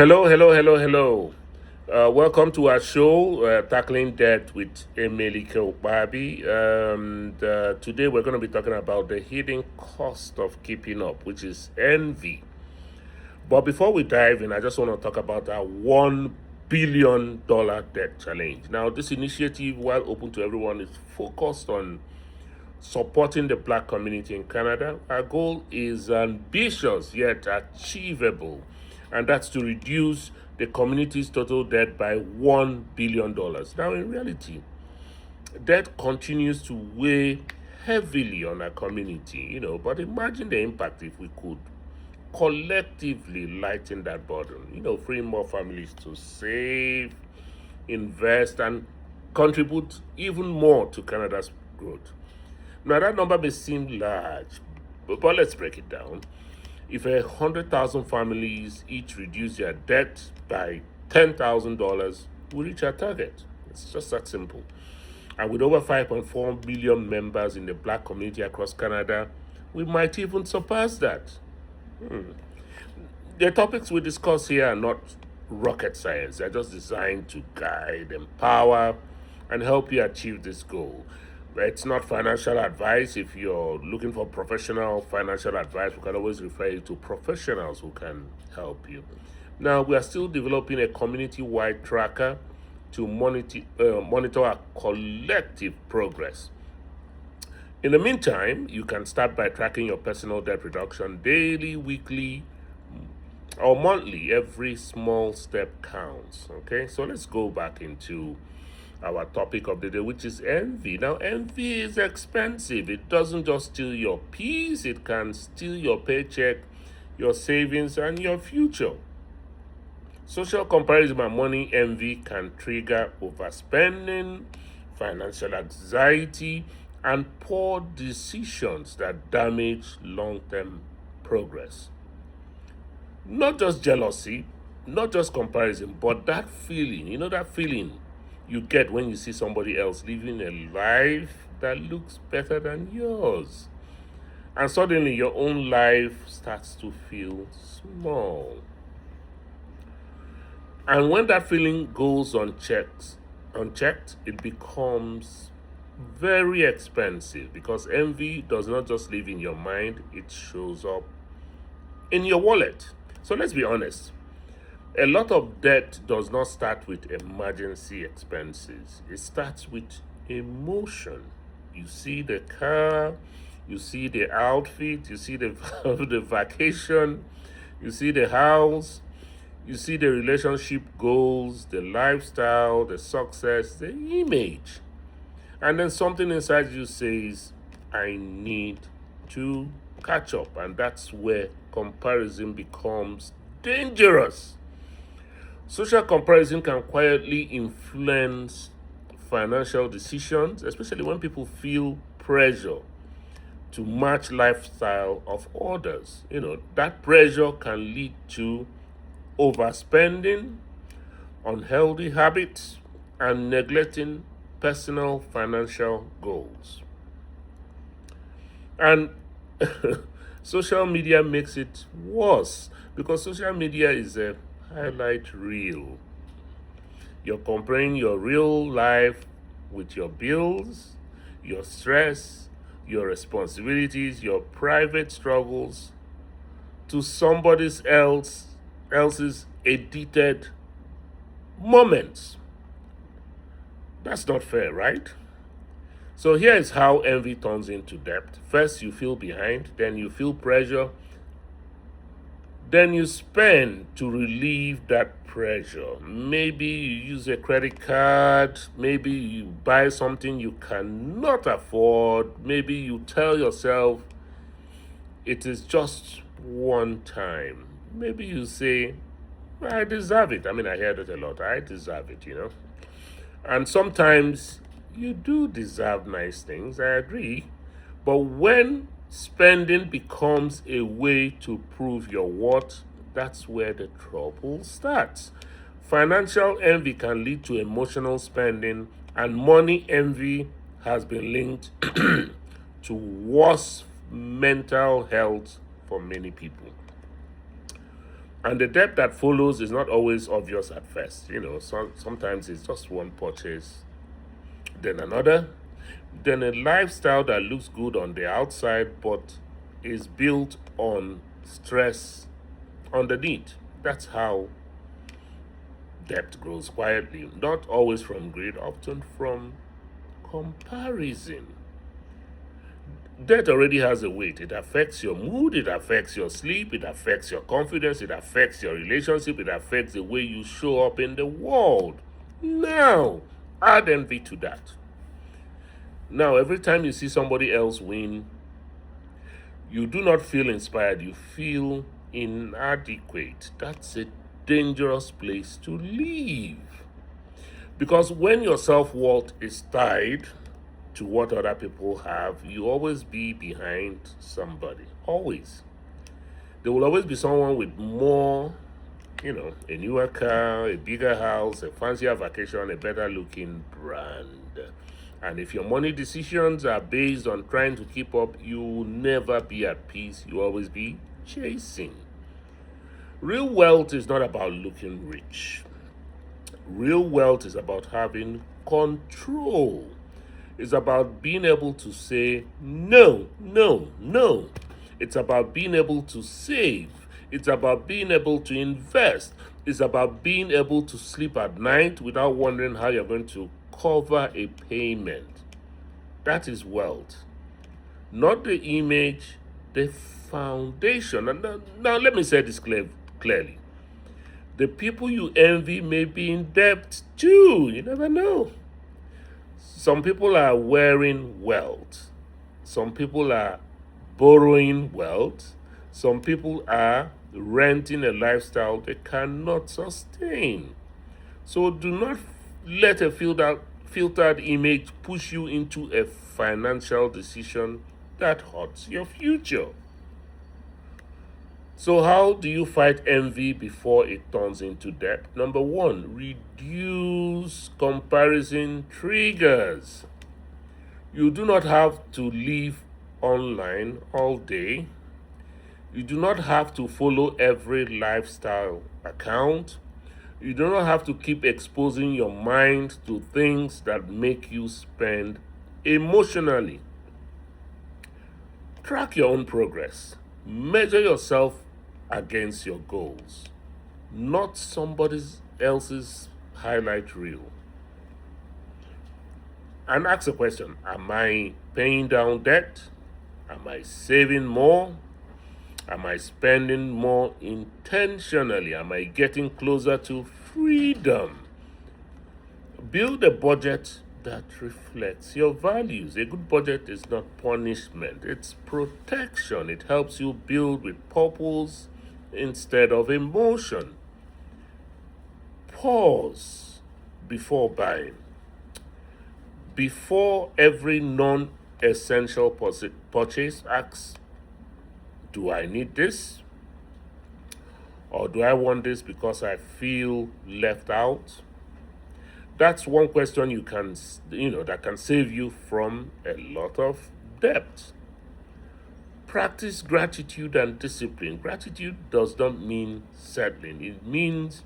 Hello, hello, hello, hello. Welcome to our show, Tackling Debt with Emelike Ukpabi. Today we're going to be talking about the hidden cost of keeping up, which is envy. But before we dive in, I just want to talk about our $1 billion debt challenge. Now, this initiative, while open to everyone, is focused on supporting the black community in Canada. Our goal is ambitious yet achievable, and that's to reduce the community's total debt by $1 billion. Now, in reality, debt continues to weigh heavily on our community, but imagine the impact if we could collectively lighten that burden, freeing more families to save, invest, and contribute even more to Canada's growth. Now, that number may seem large, but let's break it down. If 100,000 families each reduce their debt by $10,000, we reach our target. It's just that simple. And with over 5.4 million members in the black community across Canada, we might even surpass that. The topics we discuss here are not rocket science, they're just designed to guide, empower, and help you achieve this goal. It's not financial advice. If you're looking for professional financial advice, we can always refer you to professionals who can help you. Now, we are still developing a community wide tracker to monitor our collective progress. In the meantime, you can start by tracking your personal debt reduction daily, weekly, or monthly. Every small step counts. Okay, so let's go back into our topic of the day, which is envy. Now, envy is expensive. It doesn't just steal your peace, it can steal your paycheck, your savings, and your future. Social comparison and money envy can trigger overspending, financial anxiety, and poor decisions that damage long term progress. Not just jealousy, not just comparison, but that feeling, that feeling you get when you see somebody else living a life that looks better than yours. And suddenly your own life starts to feel small. And when that feeling goes unchecked, it becomes very expensive because envy does not just live in your mind, it shows up in your wallet. So let's be honest. A lot of debt does not start with emergency expenses. It starts with emotion. You see the car, you see the outfit, you see the, the vacation, you see the house, you see the relationship goals, the lifestyle, the success, the image. And then something inside you says, I need to catch up. And that's where comparison becomes dangerous. Social comparison can quietly influence financial decisions, especially when people feel pressure to match lifestyle of others. That pressure can lead to overspending, unhealthy habits, and neglecting personal financial goals. And social media makes it worse because social media is a highlight reel. You're comparing your real life with your bills, your stress, your responsibilities, your private struggles to else's edited moments. That's not fair, right? So here is how envy turns into debt. First, you feel behind, then you feel pressure, then you spend to relieve that pressure. Maybe you use a credit card, maybe you buy something you cannot afford, maybe you tell yourself it is just one time. Maybe you say, I deserve it. I mean, I hear that a lot. I deserve it. And sometimes you do deserve nice things, I agree. But when spending becomes a way to prove your worth, that's where the trouble starts. Financial envy can lead to emotional spending, and money envy has been linked to worse mental health for many people. And the debt that follows is not always obvious at first. Sometimes it's just one purchase, then another, then a lifestyle that looks good on the outside but is built on stress underneath. That's how debt grows quietly, not always from greed, often from comparison. Debt already has a weight. It affects your mood, it affects your sleep, it affects your confidence, it affects your relationship, it affects the way you show up in the world. Now, add envy to that. Now, every time you see somebody else win, you do not feel inspired, you feel inadequate. That's a dangerous place to live. Because when your self worth is tied to what other people have, you always be behind somebody. Always. There will always be someone with more, a newer car, a bigger house, a fancier vacation, a better looking brand. And if your money decisions are based on trying to keep up, you will never be at peace. You always be chasing. Real wealth is not about looking rich. Real wealth is about having control. It's about being able to say no, no, no. It's about being able to save. It's about being able to invest. It's about being able to sleep at night without wondering how you're going to cover a payment. That is wealth. Not the image, the foundation. And now let me say this clearly. The people you envy may be in debt too. You never know. Some people are wearing wealth. Some people are borrowing wealth. Some people are renting a lifestyle they cannot sustain. So do not let a filtered image push you into a financial decision that hurts your future. So, how do you fight envy before it turns into debt? Number one, reduce comparison triggers. You do not have to live online all day. You do not have to follow every lifestyle account. You do not have to keep exposing your mind to things that make you spend emotionally. Track your own progress. Measure yourself against your goals, not somebody else's highlight reel. And ask a question: am I paying down debt? Am I saving more? Am I spending more intentionally? Am I getting closer to freedom? Build a budget that reflects your values. A good budget is not punishment, it's protection. It helps you build with purpose instead of emotion. Pause before buying. Before every non essential purchase, ask: do I need this? Or do I want this because I feel left out? That's one question that can save you from a lot of debt. Practice gratitude and discipline. Gratitude does not mean settling, it means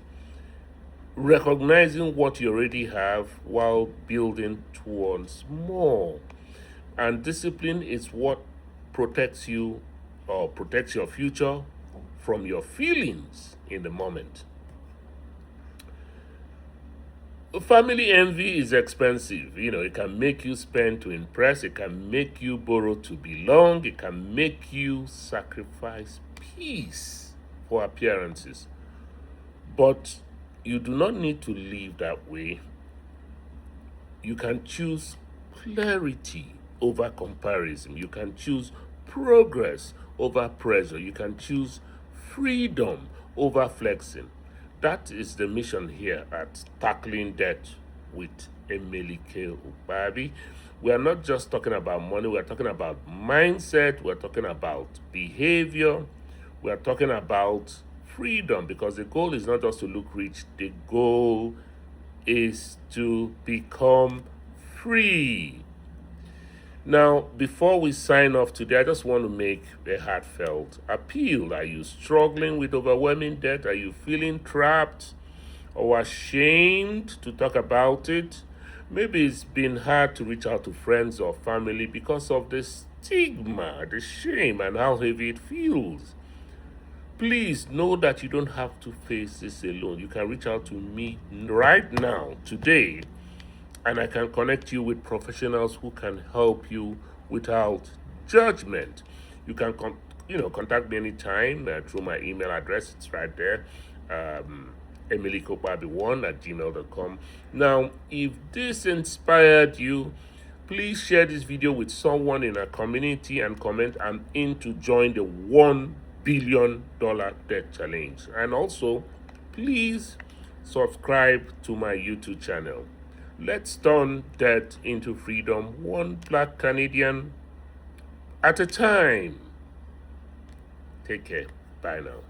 recognizing what you already have while building towards more. And discipline is what protects you or protects your future from your feelings in the moment. Family envy is expensive. It can make you spend to impress, it can make you borrow to belong, it can make you sacrifice peace for appearances. But you do not need to live that way. You can choose clarity over comparison. You can choose progress over pressure. You can choose freedom over flexing. That is the mission here at Tackling Debt with Emelike Ukpabi. We are not just talking about money, we are talking about mindset, we are talking about behavior, we are talking about freedom, because the goal is not just to look rich, the goal is to become free. Now, before we sign off today, I just want to make a heartfelt appeal. Are you struggling with overwhelming debt? Are you feeling trapped or ashamed to talk about it? Maybe it's been hard to reach out to friends or family because of the stigma, the shame, and how heavy it feels. Please know that you don't have to face this alone. You can reach out to me right now, today, and I can connect you with professionals who can help you without judgment. You can contact me anytime through my email address. It's right there. Emelike Ukpabi1 at gmail.com. Now, if this inspired you, please share this video with someone in our community and comment "I'm in" to join the $1 billion debt challenge. And also, please subscribe to my YouTube channel. Let's turn debt into freedom, one Black Canadian at a time. Take care. Bye now.